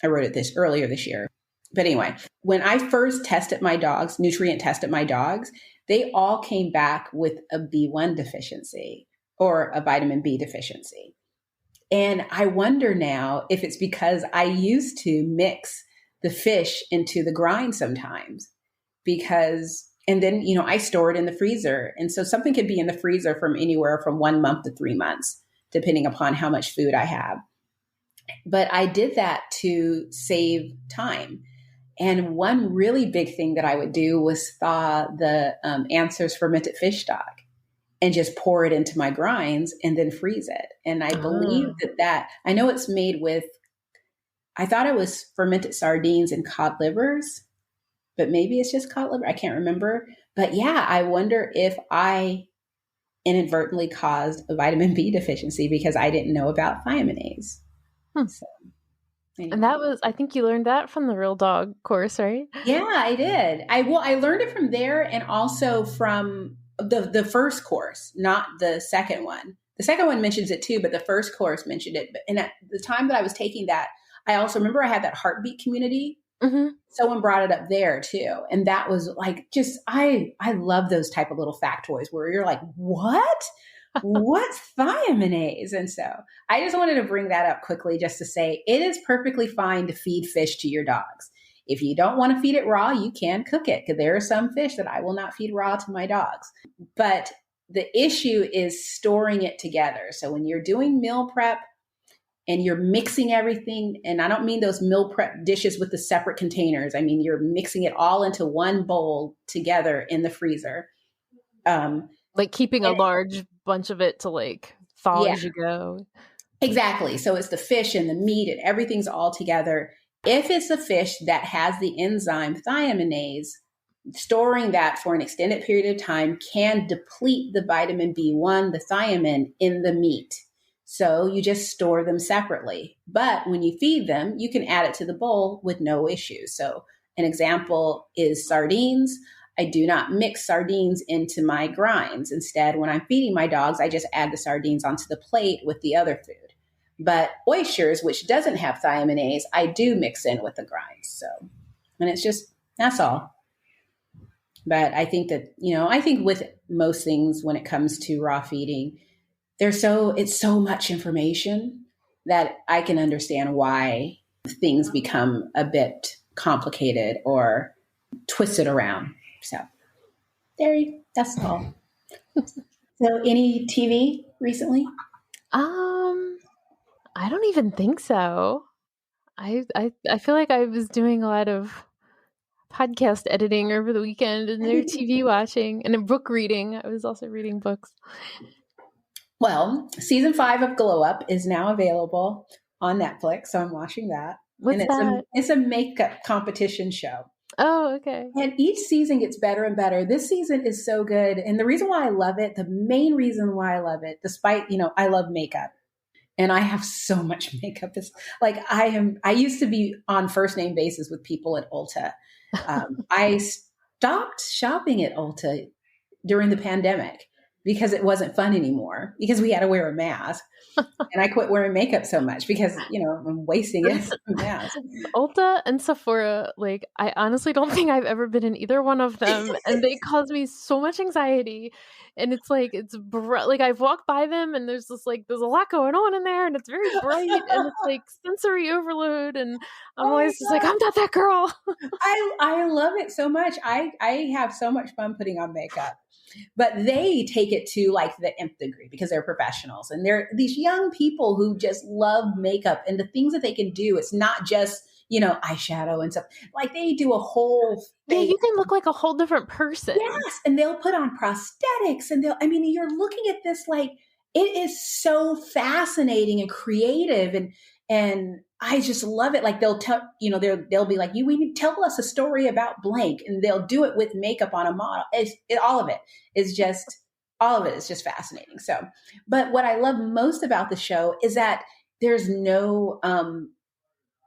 I wrote it earlier this year. But anyway, when I first nutrient tested my dogs, they all came back with a B1 deficiency or a vitamin B deficiency. And I wonder now if it's because I used to mix the fish into the grind sometimes, and then, I store it in the freezer. And so something could be in the freezer from anywhere from 1 month to 3 months, depending upon how much food I have. But I did that to save time. And one really big thing that I would do was thaw the Answers fermented fish stock and just pour it into my grinds and then freeze it. And I believe that I know it's made with I thought it was fermented sardines and cod livers, but maybe it's just cod liver. I can't remember. But yeah, I wonder if I inadvertently caused a vitamin B deficiency because I didn't know about thiaminase. So, anyway. And that was, I think you learned that from the Real Dog course, right? Yeah, I did. I learned it from there and also from the first course, not the second one. The second one mentions it too, but the first course mentioned it. And at the time that I was taking that, I also remember I had that heartbeat community. Mm-hmm. Someone brought it up there too. And that was like, just, I love those type of little factoids where you're like, what? What's thiaminase? And so I just wanted to bring that up quickly just to say it is perfectly fine to feed fish to your dogs. If you don't want to feed it raw, you can cook it because there are some fish that I will not feed raw to my dogs. But the issue is storing it together. So when you're doing meal prep, and you're mixing everything, and I don't mean those meal prep dishes with the separate containers. I mean, you're mixing it all into one bowl together in the freezer. Like keeping a large bunch of it to like thaw as you go. Exactly. So it's the fish and the meat and everything's all together. If it's a fish that has the enzyme thiaminase, storing that for an extended period of time can deplete the vitamin B1, the thiamine in the meat. So you just store them separately. But when you feed them, you can add it to the bowl with no issue. So an example is sardines. I do not mix sardines into my grinds. Instead, when I'm feeding my dogs, I just add the sardines onto the plate with the other food. But oysters, which doesn't have thiaminase, I do mix in with the grinds. So, and it's just, that's all. But I think that, I think with most things when it comes to raw feeding, it's so much information that I can understand why things become a bit complicated or twisted around. So that's all. So any TV recently? I don't even think so. I feel like I was doing a lot of podcast editing over the weekend and their TV watching and book reading. I was also reading books. Well, season 5 of Glow Up is now available on Netflix, so I'm watching that. What's that? It's a makeup competition show. Oh, okay. And each season gets better and better. This season is so good. And the reason why I love it, the main reason why I love it, despite, I love makeup and I have so much makeup. It's like I used to be on first name basis with people at Ulta. I stopped shopping at Ulta during the pandemic because it wasn't fun anymore because we had to wear a mask. And I quit wearing makeup so much because, I'm wasting it on masks. Ulta and Sephora, like, I honestly don't think I've ever been in either one of them. And they cause me so much anxiety. And it's like, like I've walked by them and there's a lot going on in there and it's very bright and it's like sensory overload. And I'm always just like, I'm not that girl. I love it so much. I have so much fun putting on makeup. But they take it to like the nth degree because they're professionals and they're these young people who just love makeup and the things that they can do. It's not just, eyeshadow and stuff. Like they do a whole face. Yeah, you can look like a whole different person. Yes. And they'll put on prosthetics and you're looking at this like it is so fascinating and creative and I just love it. Like they'll tell, they'll be like, we need to tell us a story about blank, and they'll do it with makeup on a model. All of it is just fascinating. So, but what I love most about the show is that there's no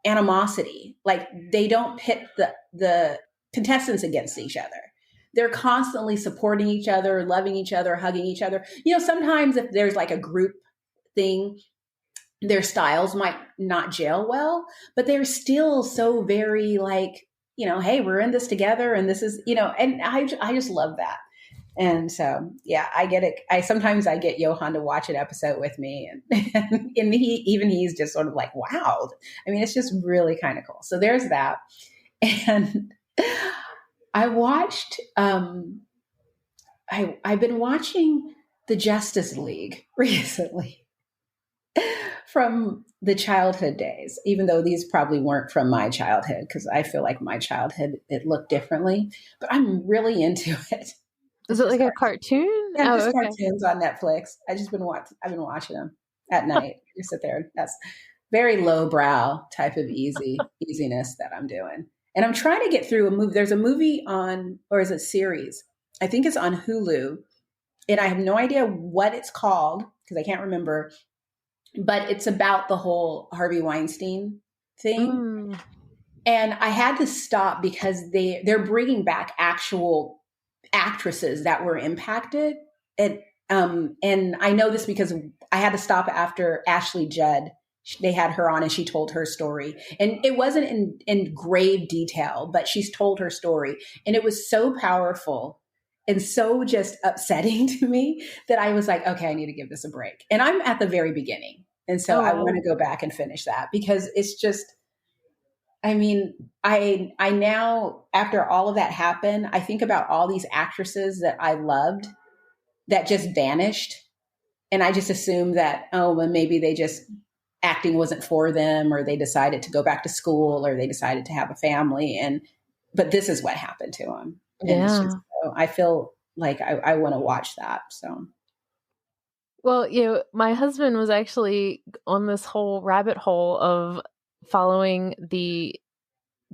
animosity. Like they don't pit the contestants against each other. They're constantly supporting each other, loving each other, hugging each other. Sometimes if there's like a group thing, their styles might not gel well, but they're still so very like, hey, we're in this together. And this is, and I just love that. And so, yeah, I get it. Sometimes I get Johan to watch an episode with me and he's just sort of like, wow. I mean, it's just really kind of cool. So there's that. And I watched, I've been watching the Justice League recently. From the childhood days, even though these probably weren't from my childhood, because I feel like my childhood, it looked differently, but I'm really into it. Is it like a cartoon? Yeah, just cartoons on Netflix. I've been watching them at night. You sit there. very lowbrow type of easiness that I'm doing. And I'm trying to get through a movie. There's a movie on, or is it series? I think it's on Hulu. And I have no idea what it's called because I can't remember. But it's about the whole Harvey Weinstein thing. Mm. And I had to stop because they're bringing back actual actresses that were impacted. And I know this because I had to stop after Ashley Judd. They had her on and she told her story. And it wasn't in grave detail, but she's told her story. And it was so powerful and so just upsetting to me that I was like, okay, I need to give this a break. And I'm at the very beginning. And so I want to go back and finish that because it's just, I mean, I now, after all of that happened, I think about all these actresses that I loved that just vanished. And I just assumed that, oh, well, maybe they just, acting wasn't for them, or they decided to go back to school, or they decided to have a family. But this is what happened to them. And it's just, so I feel like I want to watch that. So. Well, my husband was actually on this whole rabbit hole of following the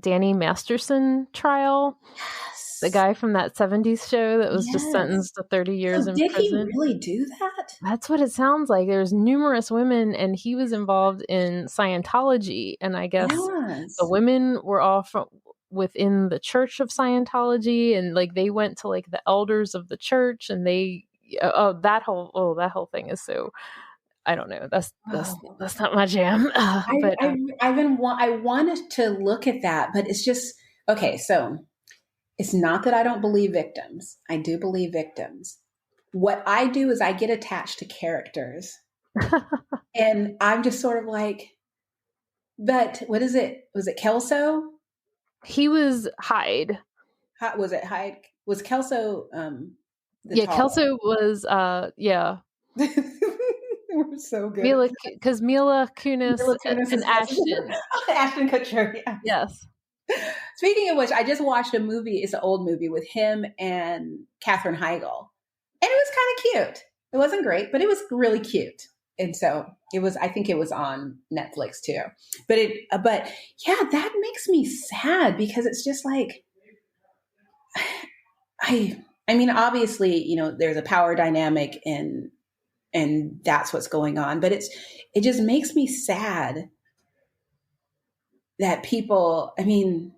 Danny Masterson trial. Yes. The guy from that 70s show that was just sentenced to 30 years in prison. Did he really do that? That's what it sounds like. There's numerous women, and he was involved in Scientology. And I guess the women were all from within the Church of Scientology, and like they went to like the elders of the church, and they that whole thing is so, I don't know. That's not my jam. I wanted to look at that, but it's just okay. So it's not that I don't believe victims. I do believe victims. What I do is I get attached to characters, and I'm just sort of like, but what is it? Was it Kelso? He was Hyde. Was it Hyde? Was Kelso? Kelso was. We're so good. Mila Kunis and Ashton. Ashton Kutcher. Yeah. Yes. Speaking of which, I just watched a movie. It's an old movie with him and Katherine Heigl, and it was kind of cute. It wasn't great, but it was really cute. And so it was. I think it was on Netflix too. But yeah, that makes me sad because it's just like I mean, obviously, there's a power dynamic and that's what's going on. But it just makes me sad that people, I mean,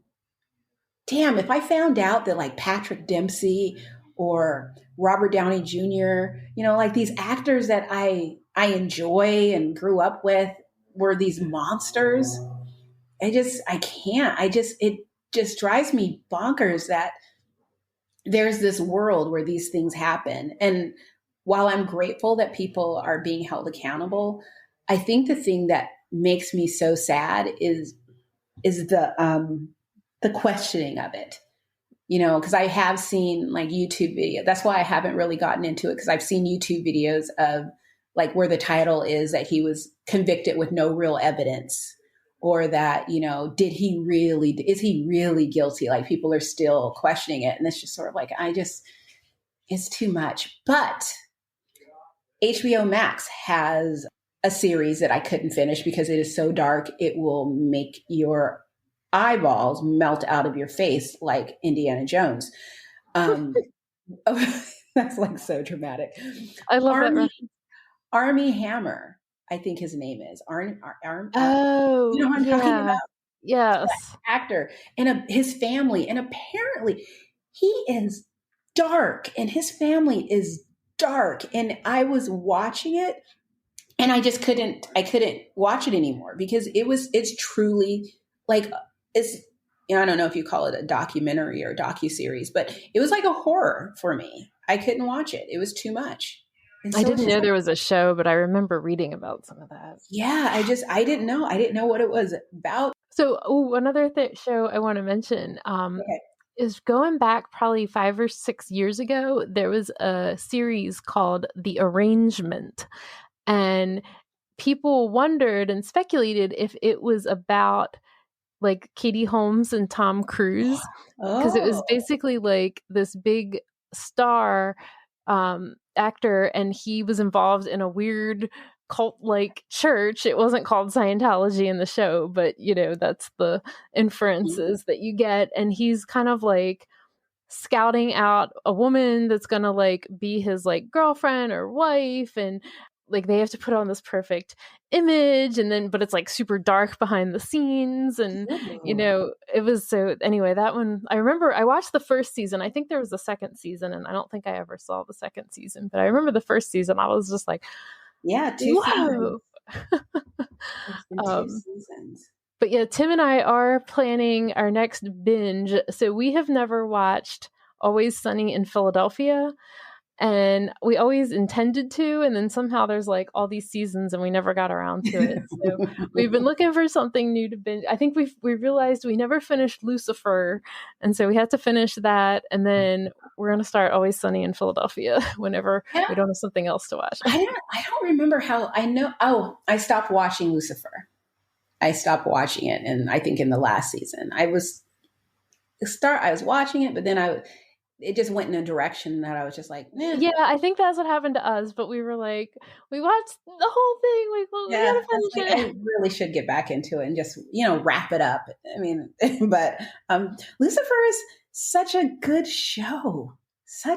damn, if I found out that like Patrick Dempsey or Robert Downey Jr., like these actors that I enjoy and grew up with were these monsters, it just drives me bonkers that there's this world where these things happen. And while I'm grateful that people are being held accountable, I think the thing that makes me so sad is the questioning of it, because I have seen like YouTube video. That's why I haven't really gotten into it, because I've seen YouTube videos of like where the title is that he was convicted with no real evidence, or that, is he really guilty? Like people are still questioning it. And it's just sort of like, it's too much. But HBO Max has a series that I couldn't finish because it is so dark. It will make your eyeballs melt out of your face like Indiana Jones. That's like so dramatic. I love that. Armie Hammer, I think his name is. Oh, you know what I'm talking about? Yes. That actor and his family. And apparently he is dark and his family is dark. And I was watching it and I couldn't watch it anymore because it's truly like, I don't know if you call it a documentary or docuseries, but it was like a horror for me. I couldn't watch it. It was too much. I didn't know there was a show, but I remember reading about some of that. Yeah, I didn't know. I didn't know what it was about. So another show I want to mention is going back probably 5 or 6 years ago. There was a series called The Arrangement, and people wondered and speculated if it was about like Katie Holmes and Tom Cruise, because it was basically like this big star actor, and he was involved in a weird cult-like church. It wasn't called Scientology in the show, but that's the inferences that you get. And he's kind of like scouting out a woman that's gonna like be his like girlfriend or wife, and like they have to put on this perfect image, and then but it's like super dark behind the scenes, and it was so anyway. That one I remember I watched the first season. I think there was a second season, and I don't think I ever saw the second season, but I remember the first season. I was just like, two whoa. Two seasons. But yeah, Tim and I are planning our next binge. So we have never watched Always Sunny in Philadelphia, and we always intended to, and then somehow there's like all these seasons and we never got around to it. So we've been looking for something new to binge. I think we realized we never finished Lucifer, and so we had to finish that, and then we're going to start Always Sunny in Philadelphia whenever we don't have something else to watch. I don't remember how I know. Oh, I stopped watching Lucifer. I stopped watching it, and I think in the last season I was watching it, but then it just went in a direction that I was just like, eh. Yeah, I think that's what happened to us. But we were like, we watched the whole thing. We gotta finish it. I really should get back into it and just wrap it up. I mean, but Lucifer is such a good show. So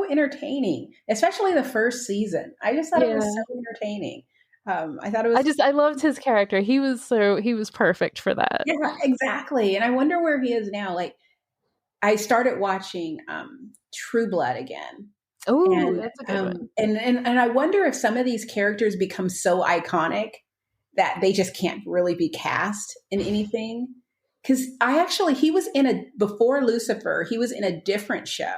entertaining, especially the first season. I just thought it was so entertaining. I thought it was. I loved his character. He was perfect for that. Yeah, exactly. And I wonder where he is now. Like, I started watching True Blood again. Oh, that's a good one. And I wonder if some of these characters become so iconic that they just can't really be cast in anything. Because before Lucifer, he was in a different show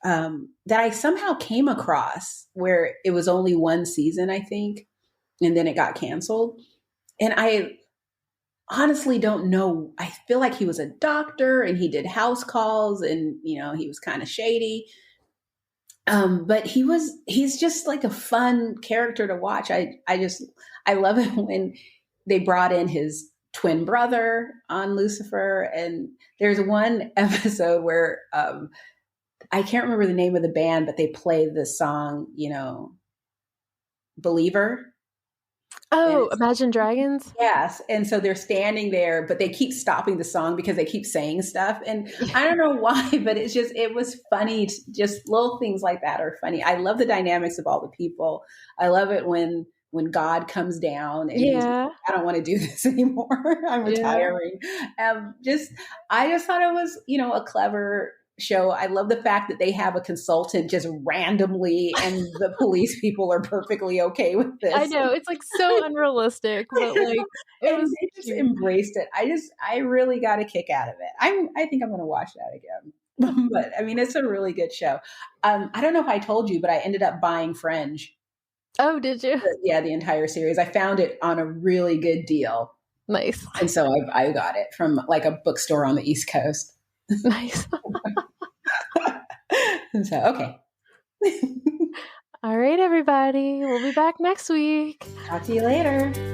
that I somehow came across where it was only one season, I think. And then it got canceled. And I honestly don't know. I feel like he was a doctor and he did house calls and, he was kind of shady. But he's just like a fun character to watch. I love it when they brought in his twin brother on Lucifer. And there's one episode where I can't remember the name of the band, but they played the song, Believer. Oh, Imagine Dragons? Yes. And so they're standing there, but they keep stopping the song because they keep saying stuff. And I don't know why, but it was funny. Just little things like that are funny. I love the dynamics of all the people. I love it when God comes down and he's like, I don't want to do this anymore. I'm retiring. I just thought it was, a clever show. I love the fact that they have a consultant just randomly and the police people are perfectly okay with this. I know, it's like so unrealistic, but like they just embraced it. I really got a kick out of it. I think I'm going to watch that again. But I mean, it's a really good show. I don't know if I told you, but I ended up buying Fringe. Oh, did you? Yeah, the entire series. I found it on a really good deal. Nice. And so I got it from like a bookstore on the East Coast. Nice. So, okay. All right, everybody. We'll be back next week. Talk to you later.